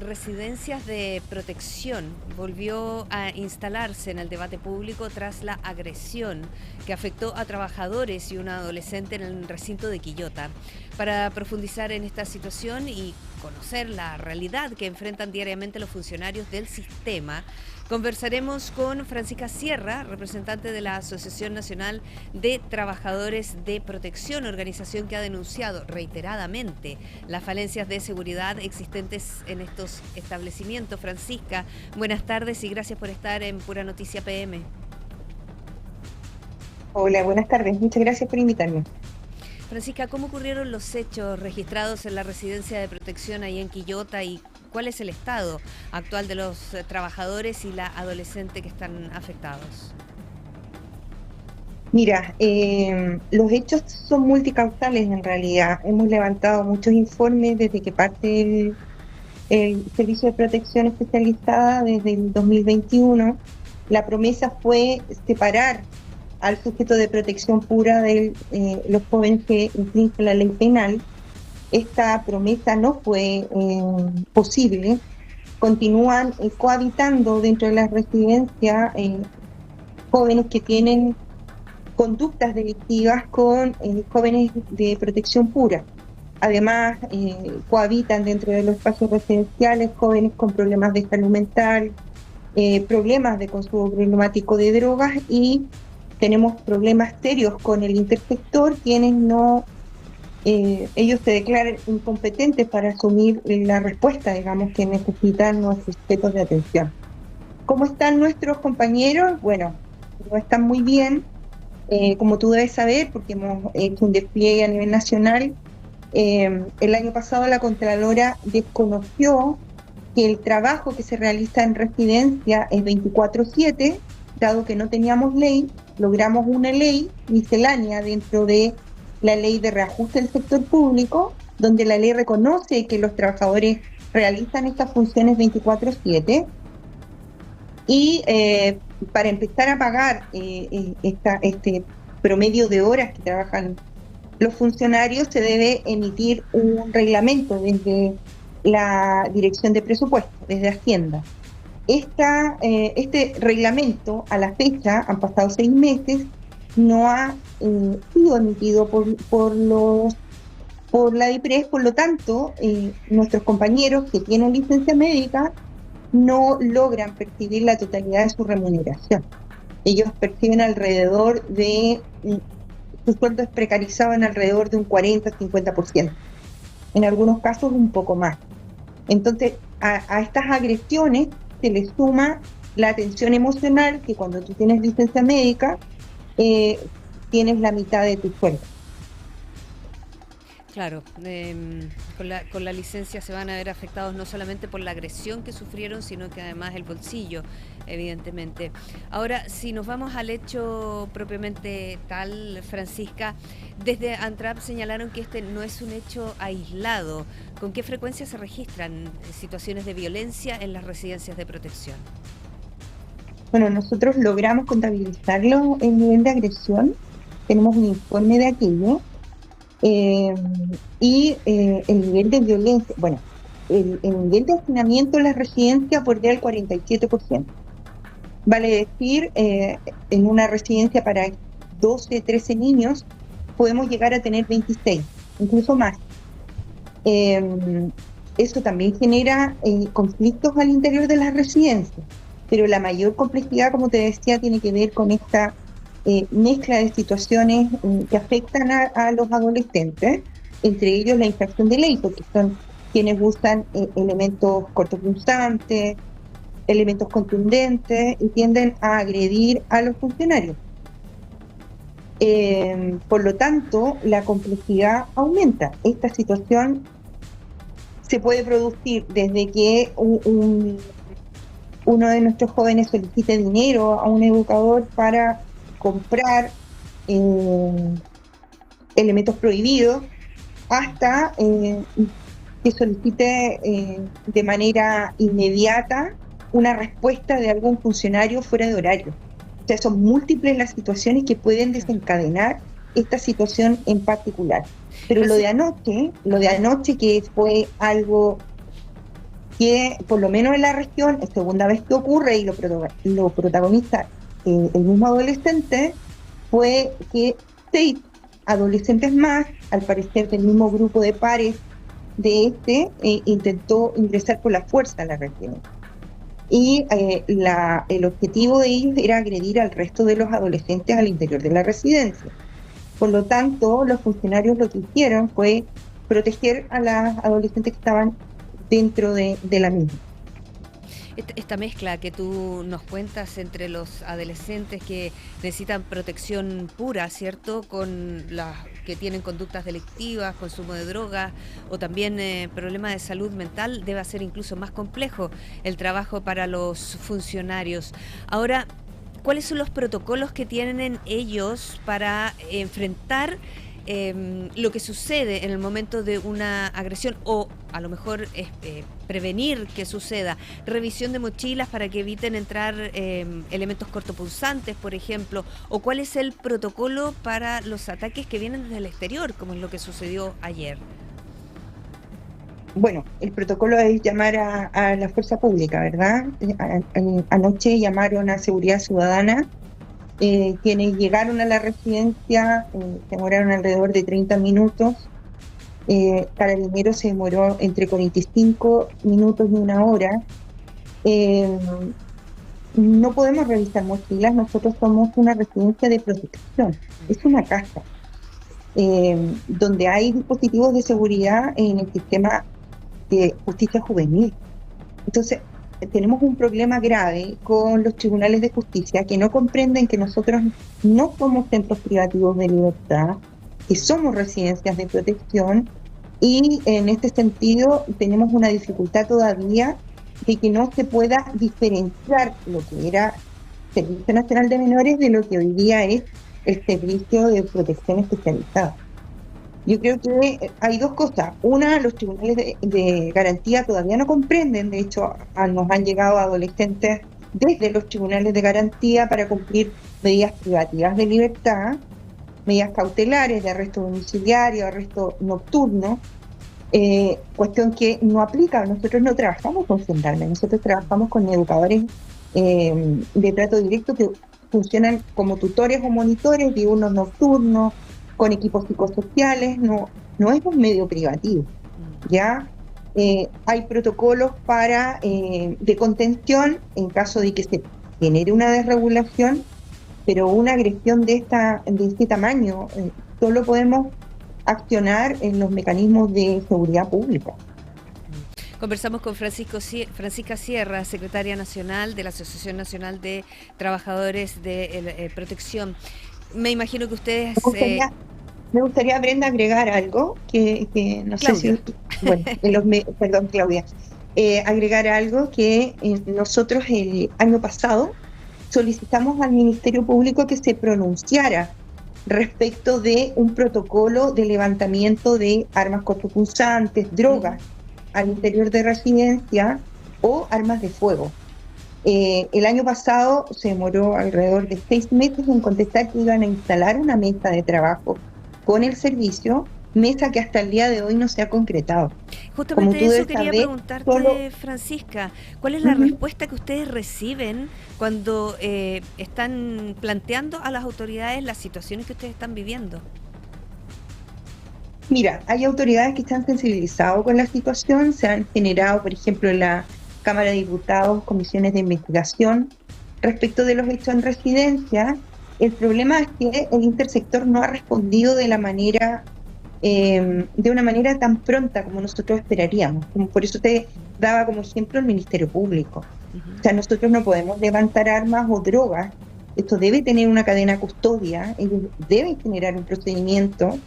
residencias de protección volvió a instalarse en el debate público tras la agresión que afectó a trabajadores y una adolescente en el recinto de Quillota. Para profundizar en esta situación y conocer la realidad que enfrentan diariamente los funcionarios del sistema, conversaremos con Francisca Sierra, representante de la Asociación Nacional de Trabajadores de Protección, organización que ha denunciado reiteradamente las falencias de seguridad existentes en estos establecimientos. Francisca, buenas tardes y gracias por estar en Pura Noticia PM. Hola, buenas tardes. Muchas gracias por invitarme. Francisca, ¿cómo ocurrieron los hechos registrados en la residencia de protección ahí en Quillota y cuál es el estado actual de los trabajadores y la adolescente que están afectados? Mira, los hechos son multicausales en realidad. Hemos levantado muchos informes desde que parte el Servicio de Protección Especializada desde el 2021. La promesa fue separar al sujeto de protección pura de los jóvenes que infringen la ley penal. Esta promesa no fue posible. Continúan cohabitando dentro de las residencias jóvenes que tienen conductas delictivas con jóvenes de protección pura. Además, cohabitan dentro de los espacios residenciales jóvenes con problemas de salud mental, problemas de consumo problemático de drogas, y tenemos problemas serios con el intersector, quienes no, ellos se declaran incompetentes para asumir la respuesta, digamos, que necesitan nuestros sujetos de atención. ¿Cómo están nuestros compañeros? Bueno, no están muy bien, como tú debes saber, porque hemos hecho un despliegue a nivel nacional. El año pasado la Contralora desconoció que el trabajo que se realiza en residencia es 24/7, dado que no teníamos ley. Logramos una ley miscelánea dentro de la ley de reajuste del sector público, donde la ley reconoce que los trabajadores realizan estas funciones 24/7, y para empezar a pagar este promedio de horas que trabajan los funcionarios se debe emitir un reglamento desde la Dirección de Presupuesto, desde Hacienda. Este reglamento, a la fecha, han pasado 6 meses, no ha sido emitido por la DIPRES. Por lo tanto, nuestros compañeros que tienen licencia médica no logran percibir la totalidad de su remuneración. Ellos perciben alrededor de, su sueldo es precarizado en alrededor de un 40-50%, en algunos casos un poco más. Entonces, a estas agresiones se le suma la atención emocional, que cuando tú tienes licencia médica, tienes la mitad de tu sueldo. Claro, con la licencia se van a ver afectados no solamente por la agresión que sufrieron, sino que además el bolsillo, evidentemente. Ahora, si nos vamos al hecho propiamente tal, Francisca, desde ANTRAP señalaron que este no es un hecho aislado. ¿Con qué frecuencia se registran situaciones de violencia en las residencias de protección? Bueno, nosotros logramos contabilizarlo en nivel de agresión. Tenemos un informe de aquello. Y el nivel de violencia, bueno, el nivel de hacinamiento en las residencias bordea el 47%. Vale decir, en una residencia para 12, 13 niños podemos llegar a tener 26, incluso más. Eso también genera conflictos al interior de las residencias, pero la mayor complejidad, como te decía, tiene que ver con esta mezcla de situaciones que afectan a los adolescentes, entre ellos la infracción de ley, porque son quienes usan elementos cortopunzantes, elementos contundentes, y tienden a agredir a los funcionarios. Por lo tanto, la complejidad aumenta. Esta situación se puede producir desde que uno de nuestros jóvenes solicite dinero a un educador para comprar elementos prohibidos, hasta que solicite de manera inmediata una respuesta de algún funcionario fuera de horario. O sea, son múltiples las situaciones que pueden desencadenar esta situación en particular. Pero lo de anoche, que fue algo que por lo menos en la región, es segunda vez que ocurre y lo protagoniza el mismo adolescente, fue que 6 adolescentes más, al parecer del mismo grupo de pares de intentó ingresar por la fuerza a la región. Y el objetivo de ellos era agredir al resto de los adolescentes al interior de la residencia. Por lo tanto, los funcionarios lo que hicieron fue proteger a las adolescentes que estaban dentro de la misma. Esta mezcla que tú nos cuentas entre los adolescentes que necesitan protección pura, ¿cierto? Con las que tienen conductas delictivas, consumo de drogas o también problemas de salud mental, debe ser incluso más complejo el trabajo para los funcionarios. Ahora, ¿cuáles son los protocolos que tienen ellos para enfrentar lo que sucede en el momento de una agresión o a lo mejor prevenir que suceda? Revisión de mochilas para que eviten entrar elementos cortopunzantes, por ejemplo, o cuál es el protocolo para los ataques que vienen desde el exterior, como es lo que sucedió ayer. Bueno, el protocolo es llamar a la fuerza pública, ¿verdad? Anoche llamaron a Seguridad Ciudadana. Quienes llegaron a la residencia se demoraron alrededor de 30 minutos. Carabineros se demoró entre 45 minutos y 1 hora. No podemos revisar mochilas, nosotros somos una residencia de protección, es una casa donde hay dispositivos de seguridad en el sistema de justicia juvenil. Entonces, tenemos un problema grave con los tribunales de justicia que no comprenden que nosotros no somos centros privativos de libertad, que somos residencias de protección, y en este sentido tenemos una dificultad todavía de que no se pueda diferenciar lo que era Servicio Nacional de Menores de lo que hoy día es el Servicio de Protección Especializada. Yo creo que hay dos cosas. Una, los tribunales de garantía todavía no comprenden. De hecho, nos han llegado adolescentes desde los tribunales de garantía para cumplir medidas privativas de libertad, medidas cautelares de arresto domiciliario, arresto nocturno, cuestión que no aplica. Nosotros no trabajamos con gendarmes, nosotros trabajamos con educadores de trato directo que funcionan como tutores o monitores diurnos nocturnos, con equipos psicosociales. No es un medio privativo, ¿ya? Hay protocolos para de contención en caso de que se genere una desregulación, pero una agresión de este tamaño solo podemos accionar en los mecanismos de seguridad pública. Conversamos con Francisca Sierra, secretaria nacional de la Asociación Nacional de Trabajadores de Protección. Me imagino que ustedes... Me gustaría, Brenda, agregar algo que no Claudia. sé si... Bueno, perdón, Claudia. Agregar algo que nosotros el año pasado solicitamos al Ministerio Público que se pronunciara respecto de un protocolo de levantamiento de armas cortopunzantes, drogas al interior de residencia o armas de fuego. El año pasado se demoró alrededor de 6 meses en contestar que iban a instalar una mesa de trabajo con el servicio, mesa que hasta el día de hoy no se ha concretado. Justamente eso quería preguntarte, Francisca, ¿cuál es la respuesta que ustedes reciben cuando están planteando a las autoridades las situaciones que ustedes están viviendo? Mira, hay autoridades que están sensibilizadas con la situación, se han generado, por ejemplo, en la Cámara de Diputados, comisiones de investigación respecto de los hechos en residencia. El problema es que el intersector no ha respondido de una manera tan pronta como nosotros esperaríamos. Por eso te daba como ejemplo el Ministerio Público. O sea, nosotros no podemos levantar armas o drogas. Esto debe tener una cadena custodia, ellos deben generar un procedimiento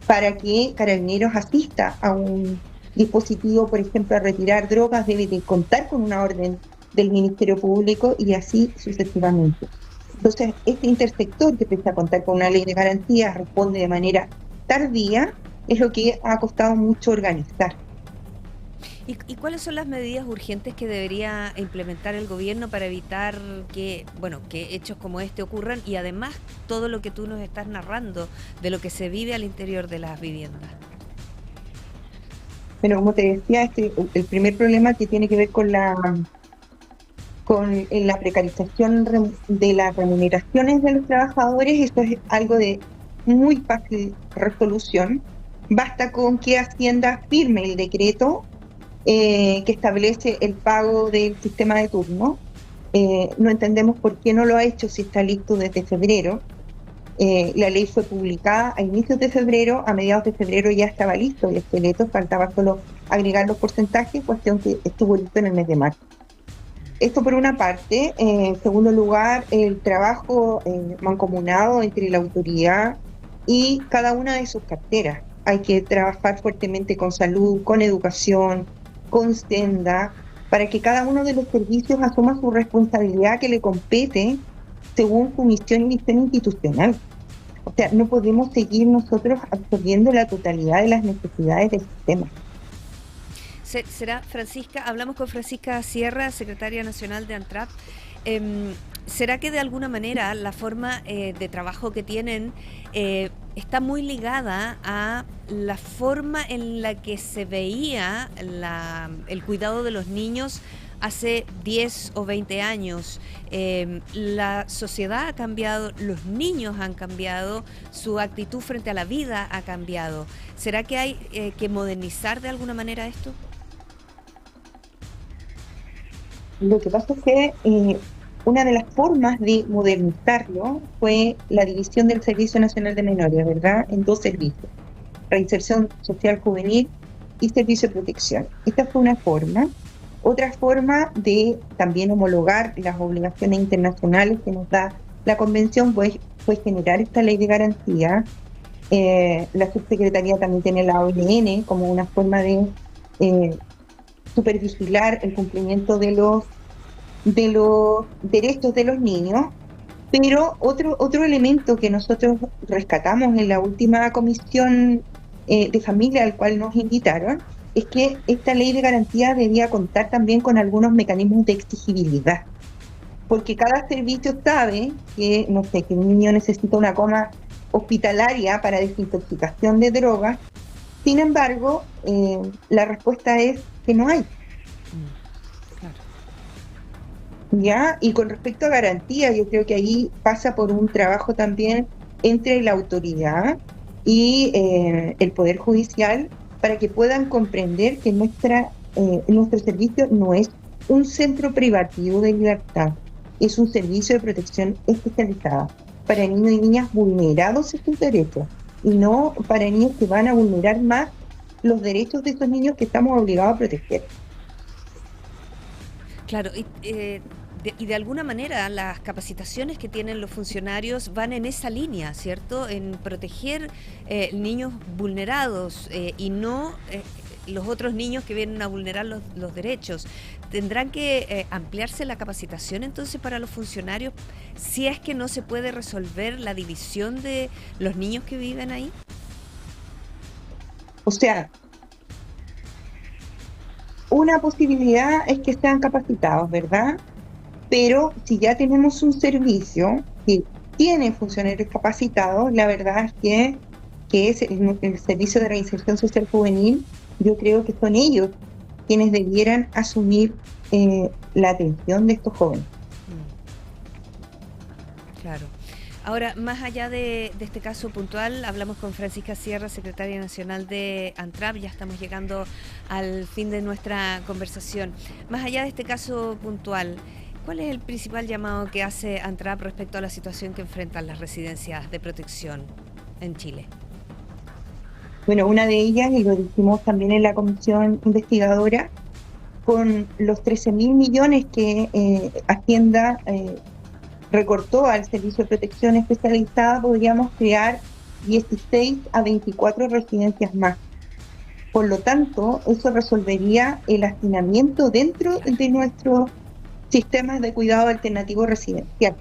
para que Carabineros asista a un dispositivo, por ejemplo, a retirar drogas, debe de contar con una orden del Ministerio Público y así sucesivamente. Entonces, este intersector que pese a contar con una ley de garantías responde de manera tardía, es lo que ha costado mucho organizar. ¿Y cuáles son las medidas urgentes que debería implementar el gobierno para evitar que hechos como este ocurran y además todo lo que tú nos estás narrando de lo que se vive al interior de las viviendas? Pero como te decía, el primer problema que tiene que ver con la precarización de las remuneraciones de los trabajadores, esto es algo de muy fácil resolución. Basta con que Hacienda firme el decreto que establece el pago del sistema de turno. No entendemos por qué no lo ha hecho si está listo desde febrero. La ley fue publicada a inicios de febrero, a mediados de febrero ya estaba listo el esqueleto, faltaba solo agregar los porcentajes, cuestión que estuvo listo en el mes de marzo. Esto por una parte. En segundo lugar, el trabajo mancomunado entre la autoridad y cada una de sus carteras. Hay que trabajar fuertemente con salud, con educación, con senda, para que cada uno de los servicios asuma su responsabilidad que le compete según su misión y misión institucional. O sea, no podemos seguir nosotros absorbiendo la totalidad de las necesidades del sistema. Será Francisca, hablamos con Francisca Sierra, secretaria nacional de ANTRAP. ¿Será que de alguna manera la forma de trabajo que tienen está muy ligada a la forma en la que se veía el cuidado de los niños hace 10 o 20 años? La sociedad ha cambiado, los niños han cambiado, su actitud frente a la vida ha cambiado. ¿Será que hay que modernizar de alguna manera esto? Lo que pasa es que una de las formas de modernizarlo fue la división del Servicio Nacional de Menores, ¿verdad? En dos servicios: reinserción social juvenil y servicio de protección. Esta fue una forma. Otra forma de también homologar las obligaciones internacionales que nos da la Convención fue generar esta ley de garantía. La subsecretaría también tiene la ONN como una forma de supervigilar el cumplimiento de los derechos de los niños. Pero otro elemento que nosotros rescatamos en la última comisión de familia al cual nos invitaron es que esta ley de garantía debía contar también con algunos mecanismos de exigibilidad, porque cada servicio sabe que, no sé, que un niño necesita una cama hospitalaria para desintoxicación de drogas. Sin embargo, la respuesta es que no hay. Claro. ¿Ya? Y con respecto a garantía, yo creo que ahí pasa por un trabajo también entre la autoridad y el Poder Judicial, para que puedan comprender que nuestro servicio no es un centro privativo de libertad, es un servicio de protección especializada para niños y niñas vulnerados en sus derechos, y no para niños que van a vulnerar más los derechos de esos niños que estamos obligados a proteger. Claro, y de alguna manera las capacitaciones que tienen los funcionarios van en esa línea, ¿cierto? En proteger niños vulnerados y no los otros niños que vienen a vulnerar los derechos. ¿Tendrán que ampliarse la capacitación entonces para los funcionarios si es que no se puede resolver la división de los niños que viven ahí? O sea, una posibilidad es que sean capacitados, ¿verdad? Pero si ya tenemos un servicio que tiene funcionarios capacitados, la verdad es que es el Servicio de Reinserción Social Juvenil. Yo creo que son ellos quienes debieran asumir la atención de estos jóvenes. Claro. Ahora, más allá de este caso puntual, hablamos con Francisca Sierra, secretaria nacional de ANTRAP, ya estamos llegando al fin de nuestra conversación. Más allá de este caso puntual, ¿cuál es el principal llamado que hace ANTRAP respecto a la situación que enfrentan las residencias de protección en Chile? Bueno, una de ellas, y lo dijimos también en la comisión investigadora, con los 13.000 millones que Hacienda recortó al Servicio de Protección Especializada, podríamos crear 16 a 24 residencias más. Por lo tanto, eso resolvería el hacinamiento dentro de nuestros sistemas de cuidado alternativo residencial.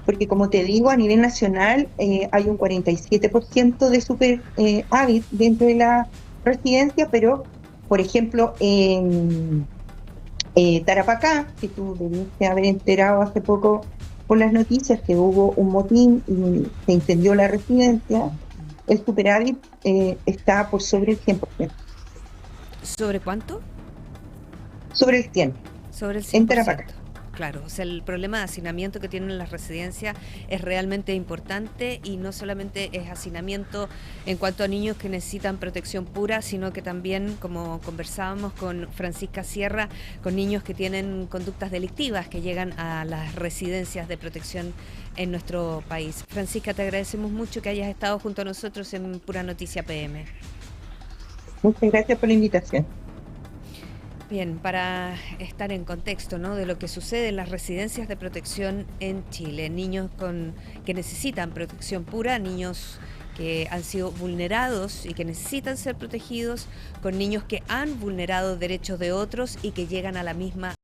Porque, como te digo, a nivel nacional hay un 47% de superávit dentro de la residencia, pero, por ejemplo, en Tarapacá, que tú debiste haber enterado hace poco por las noticias que hubo un motín y se incendió la residencia, el superávit está por sobre el 100%. ¿Sobre cuánto? Sobre el 100, Sobre el en 100%. Tarapacá. Claro, o sea, el problema de hacinamiento que tienen las residencias es realmente importante y no solamente es hacinamiento en cuanto a niños que necesitan protección pura, sino que también, como conversábamos con Francisca Sierra, con niños que tienen conductas delictivas que llegan a las residencias de protección en nuestro país. Francisca, te agradecemos mucho que hayas estado junto a nosotros en Pura Noticia PM. Muchas gracias por la invitación. Bien, para estar en contexto, ¿no?, de lo que sucede en las residencias de protección en Chile, niños que necesitan protección pura, niños que han sido vulnerados y que necesitan ser protegidos, con niños que han vulnerado derechos de otros y que llegan a la misma